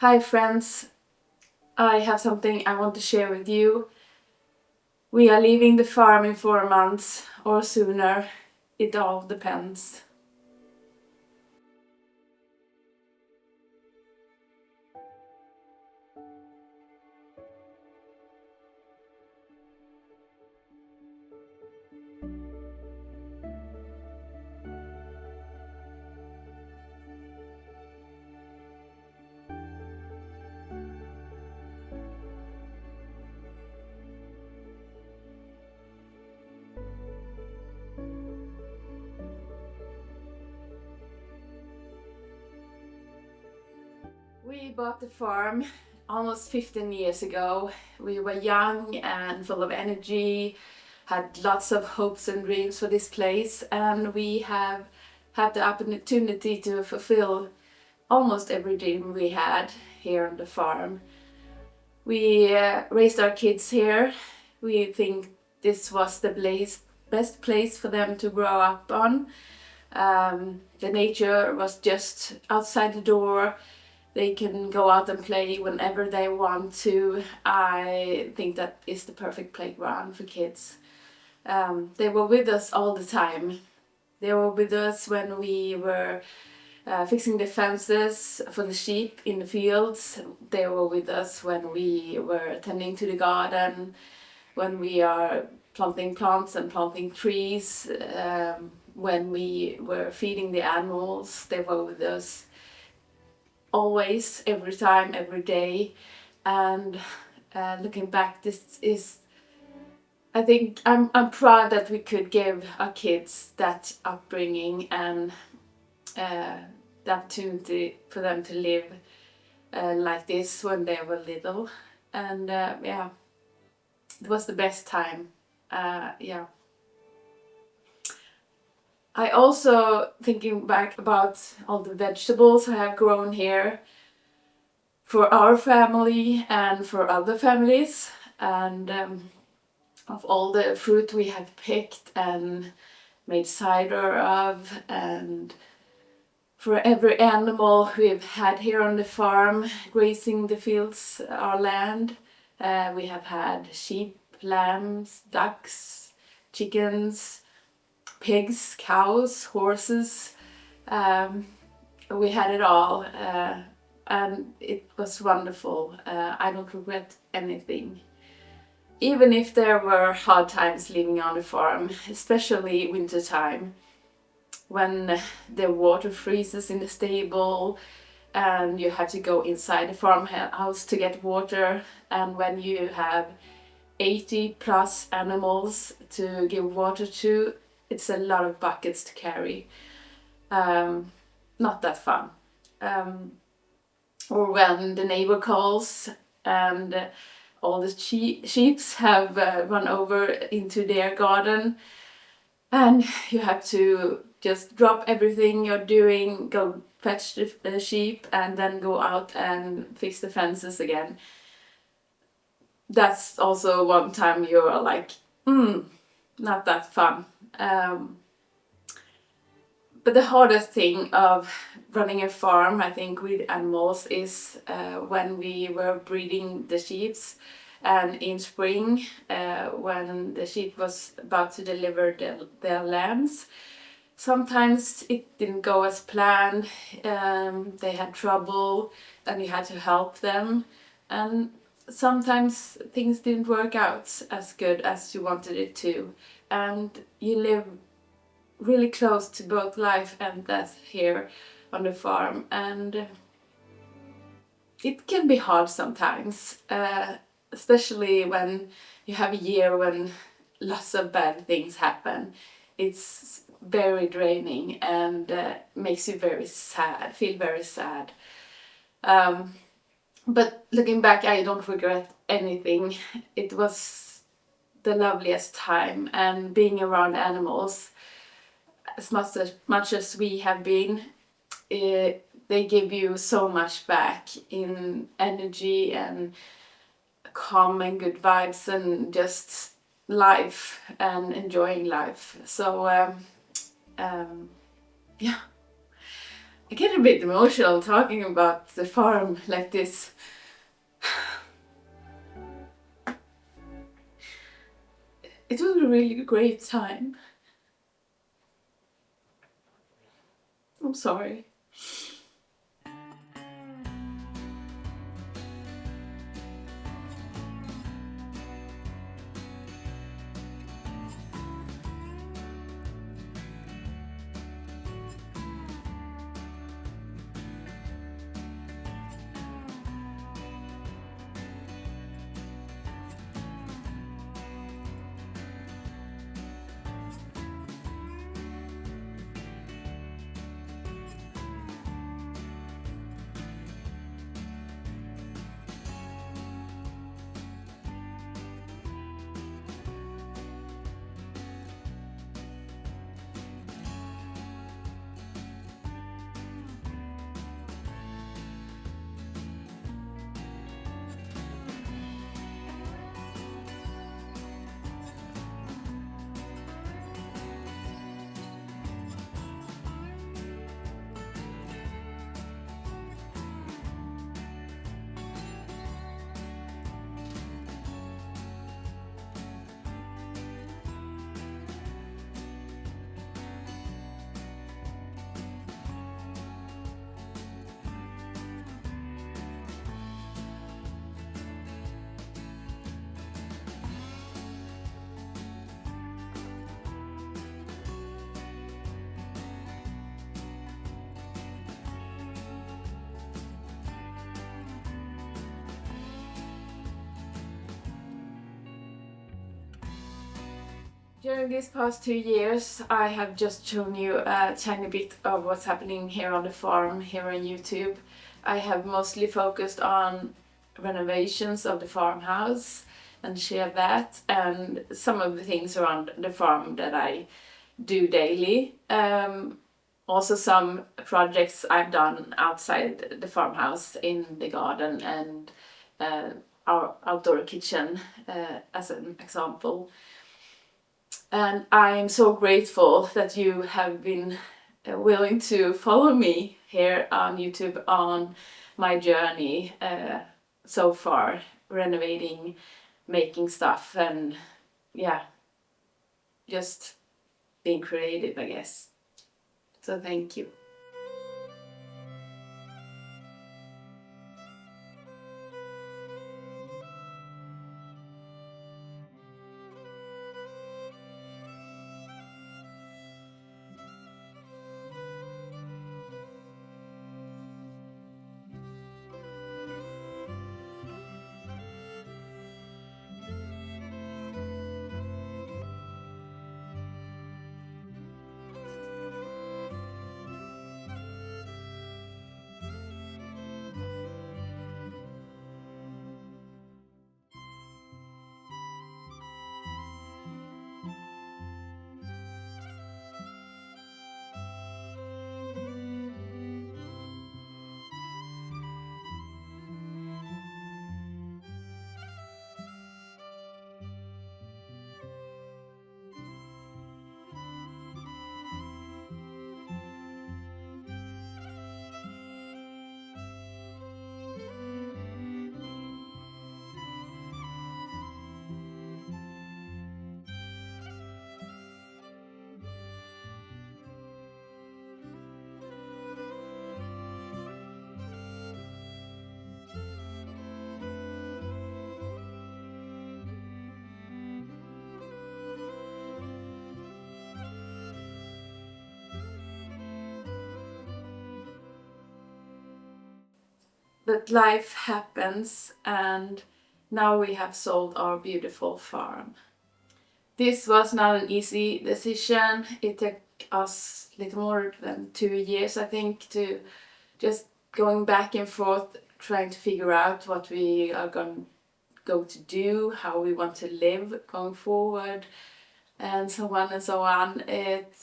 Hi friends, I have something I want to share with you. We are leaving the farm in 4 months or sooner. It all depends. We bought the farm almost 15 years ago. We were young and full of energy, had lots of hopes and dreams for this place, and we have had the opportunity to fulfill almost every dream we had here on the farm. We raised our kids here. We think this was the best place for them to grow up on. The nature was just outside the door. They can go out and play whenever they want to. I think that is the perfect playground for kids. They were with us all the time. They were with us when we were fixing the fences for the sheep in the fields. They were with us when we were tending to the garden, when we are planting plants and planting trees, when we were feeding the animals. They were with us always, every time, every day. And looking back, this is, I think I'm proud that we could give our kids that upbringing and the opportunity for them to live like this when they were little. And yeah, it was the best time. Yeah. I also, thinking back about all the vegetables I have grown here for our family and for other families, and of all the fruit we have picked and made cider of, and for every animal we've had here on the farm grazing the fields, our land. We have had sheep, lambs, ducks, chickens, pigs, cows, horses. We had it all, and it was wonderful. I don't regret anything. Even if there were hard times living on the farm, especially winter time, when the water freezes in the stable and you have to go inside the farmhouse to get water, and when you have 80 plus animals to give water to, it's a lot of buckets to carry. Not that fun. Or when the neighbor calls and all the sheep have run over into their garden, and you have to just drop everything you're doing, go fetch the sheep, and then go out and fix the fences again. That's also one time you're like, not that fun. But the hardest thing of running a farm, I think, with animals is when we were breeding the sheep, and in spring, when the sheep was about to deliver their lambs. Sometimes it didn't go as planned, they had trouble and you had to help them, and sometimes things didn't work out as good as you wanted it to, and you live really close to both life and death here on the farm, and it can be hard sometimes, especially when you have a year when lots of bad things happen. It's very draining and makes you very sad, feel very sad. But looking back, I don't regret anything. It was the loveliest time, and being around animals, as much as we have been, they give you so much back in energy and calm and good vibes and just life and enjoying life. So yeah, I get a bit emotional talking about the farm like this. It was a really great time. I'm sorry. During these past 2 years, I have just shown you a tiny bit of what's happening here on the farm, here on YouTube. I have mostly focused on renovations of the farmhouse and share that, and some of the things around the farm that I do daily. Also some projects I've done outside the farmhouse in the garden and our outdoor kitchen as an example. And I'm so grateful that you have been willing to follow me here on YouTube on my journey so far, renovating, making stuff, and yeah, just being creative, I guess. So thank you. But life happens, and now we have sold our beautiful farm. This was not an easy decision. It took us a little more than 2 years, I think, to just going back and forth, trying to figure out what we are going to do, how we want to live going forward, and so on and so on. It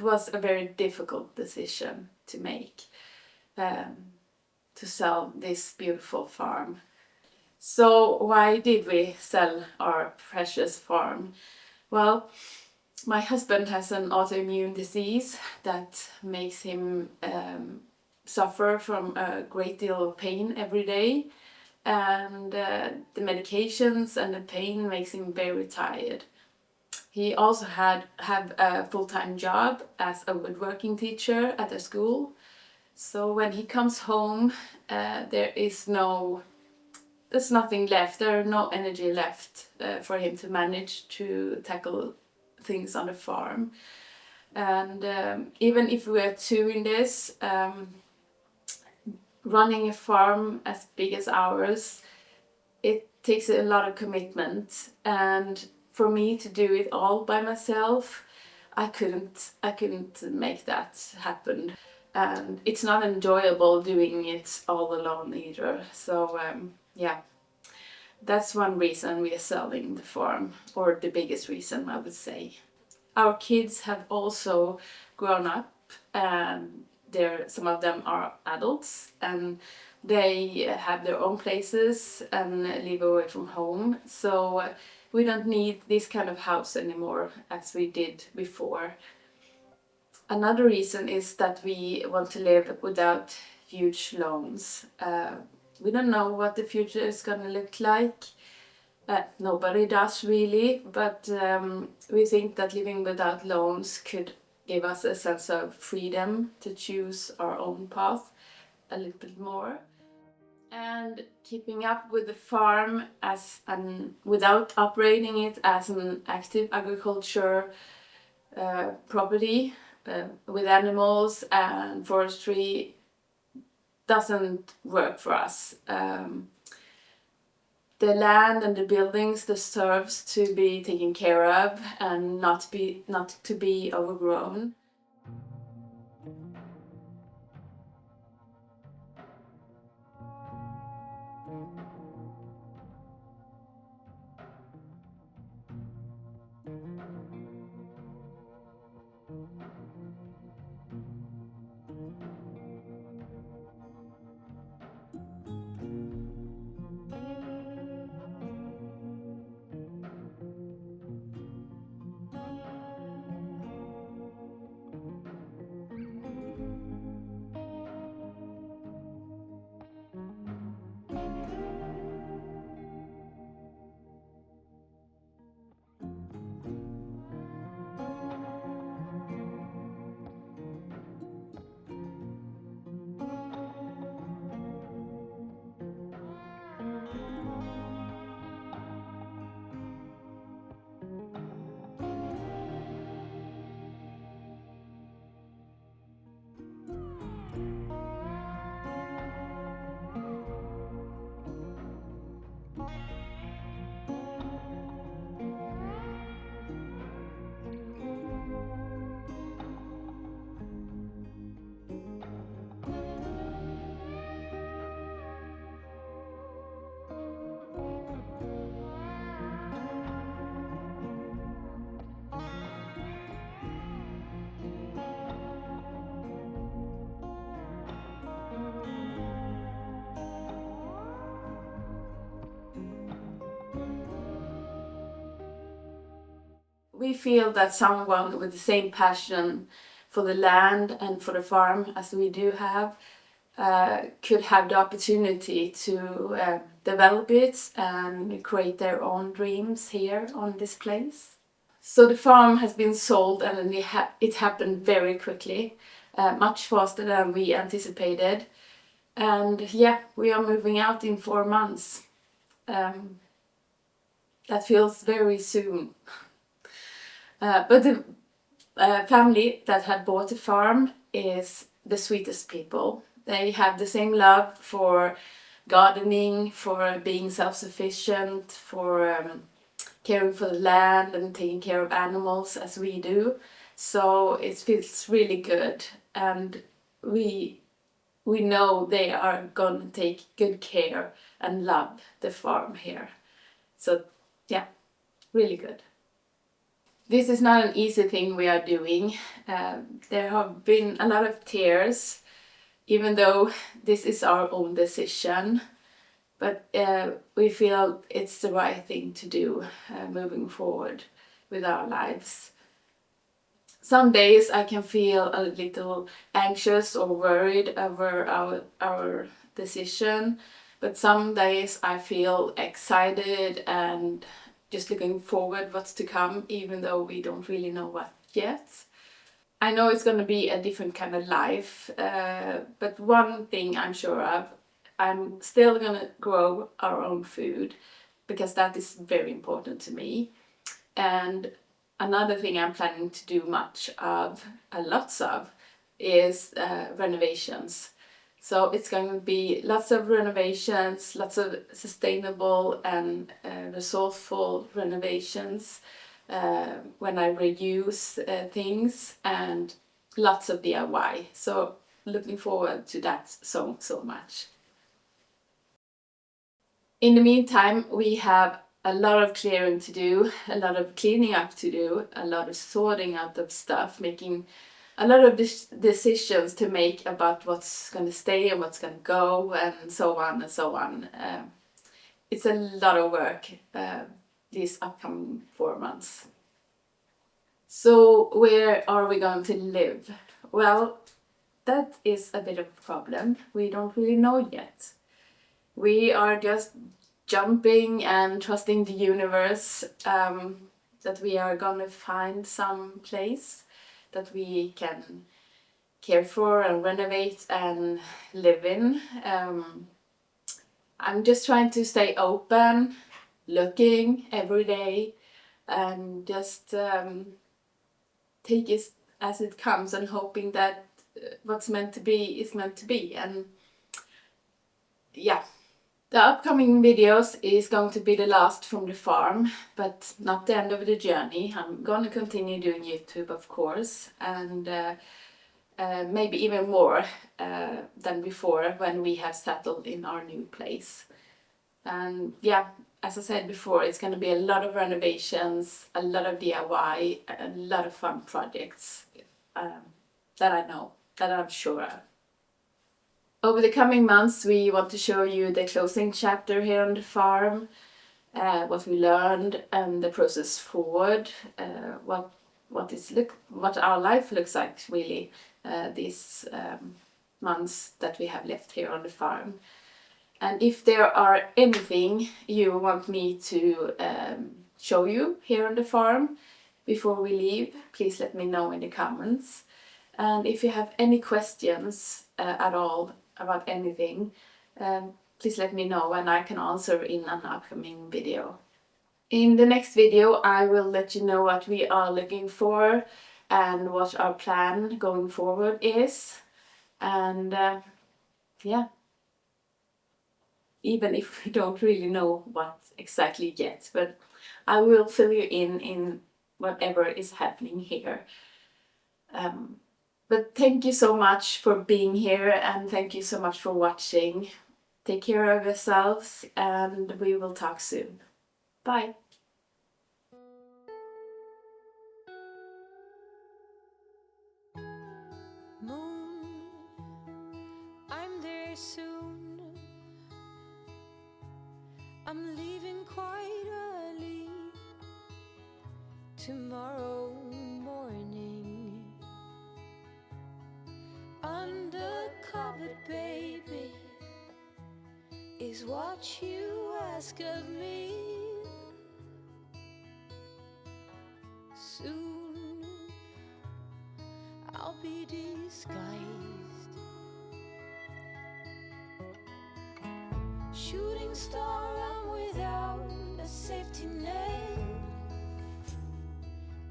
was a very difficult decision to make, to sell this beautiful farm. So why did we sell our precious farm? Well, My husband has an autoimmune disease that makes him suffer from a great deal of pain every day, and the medications and the pain makes him very tired. He also have a full-time job as a woodworking teacher at a school. So when he comes home, there's nothing left. There are no energy left for him to manage to tackle things on the farm. And even if we are two in this, running a farm as big as ours, it takes a lot of commitment. And for me to do it all by myself, I couldn't make that happen. And it's not enjoyable doing it all alone either. So yeah, that's one reason we are selling the farm, or the biggest reason, I would say. Our kids have also grown up, and some of them are adults, and they have their own places and live away from home. So we don't need this kind of house anymore as we did before. Another reason is that we want to live without huge loans. We don't know what the future is going to look like. Nobody does really, but we think that living without loans could give us a sense of freedom to choose our own path a little bit more. And keeping up with the farm without operating it as an active agriculture property with animals and forestry doesn't work for us. The land and the buildings deserves to be taken care of and not to be overgrown. We feel that someone with the same passion for the land and for the farm as we do have could have the opportunity to develop it and create their own dreams here on this place. So the farm has been sold, and it happened very quickly, much faster than we anticipated. And yeah, we are moving out in 4 months. That feels very soon. But the family that had bought the farm is the sweetest people. They have the same love for gardening, for being self-sufficient, for caring for the land and taking care of animals as we do. So it feels really good, and we know they are going to take good care and love the farm here. So yeah, really good. This is not an easy thing we are doing. There have been a lot of tears, even though this is our own decision. But we feel it's the right thing to do moving forward with our lives. Some days I can feel a little anxious or worried over our decision, but some days I feel excited and just looking forward what's to come, even though we don't really know what yet. I know it's going to be a different kind of life, but one thing I'm sure of, I'm still going to grow our own food because that is very important to me. And another thing I'm planning to do lots of, is renovations. So it's going to be lots of renovations, lots of sustainable and resourceful renovations when I reuse things, and lots of DIY. So looking forward to that so much. In the meantime, we have a lot of clearing to do, a lot of cleaning up to do, a lot of sorting out of stuff, making a lot of decisions to make about what's going to stay and what's going to go, and so on and so on. It's a lot of work these upcoming 4 months. So where are we going to live? Well, that is a bit of a problem. We don't really know yet. We are just jumping and trusting the universe that we are gonna find some place that we can care for and renovate and live in. I'm just trying to stay open, looking every day, and just take it as it comes, and hoping that what's meant to be is meant to be. And yeah. The upcoming videos is going to be the last from the farm, but not the end of the journey. I'm going to continue doing YouTube, of course, and maybe even more than before when we have settled in our new place. And yeah, as I said before, it's going to be a lot of renovations, a lot of DIY, a lot of fun projects that I know, that I'm sure of. Over the coming months, we want to show you the closing chapter here on the farm, what we learned and the process forward, what our life looks like really these months that we have left here on the farm. And if there are anything you want me to show you here on the farm before we leave, please let me know in the comments. And if you have any questions at all about anything, please let me know and I can answer in an upcoming video. In the next video I will let you know what we are looking for and what our plan going forward is. And yeah, even if we don't really know what exactly yet, but I will fill you in whatever is happening here. But thank you so much for being here, and thank you so much for watching. Take care of yourselves, and we will talk soon. Bye! Moon, I'm there soon. I'm leaving quite early tomorrow morning. Undercover, baby, is what you ask of me. Soon I'll be disguised. Shooting star, I'm without a safety net.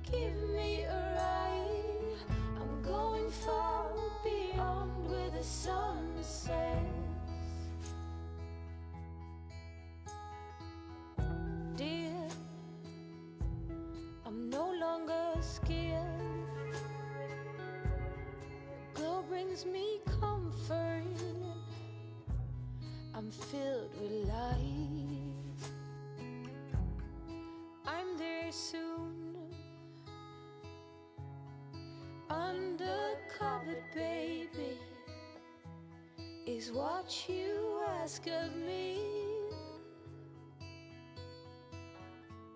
Give me a ride, I'm going far beyond where the sun sets. Dear, I'm no longer scared. The glow brings me comfort. I'm filled with light. I'm there soon. Undercover, baby, is what you ask of me.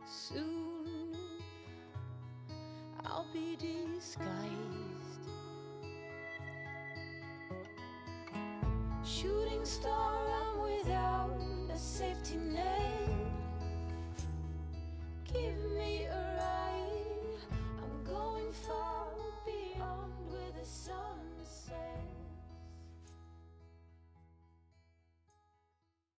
Soon I'll I'll be disguised. Shooting star, I'm without a safety net. Give me a ride. I'm going far beyond where the sun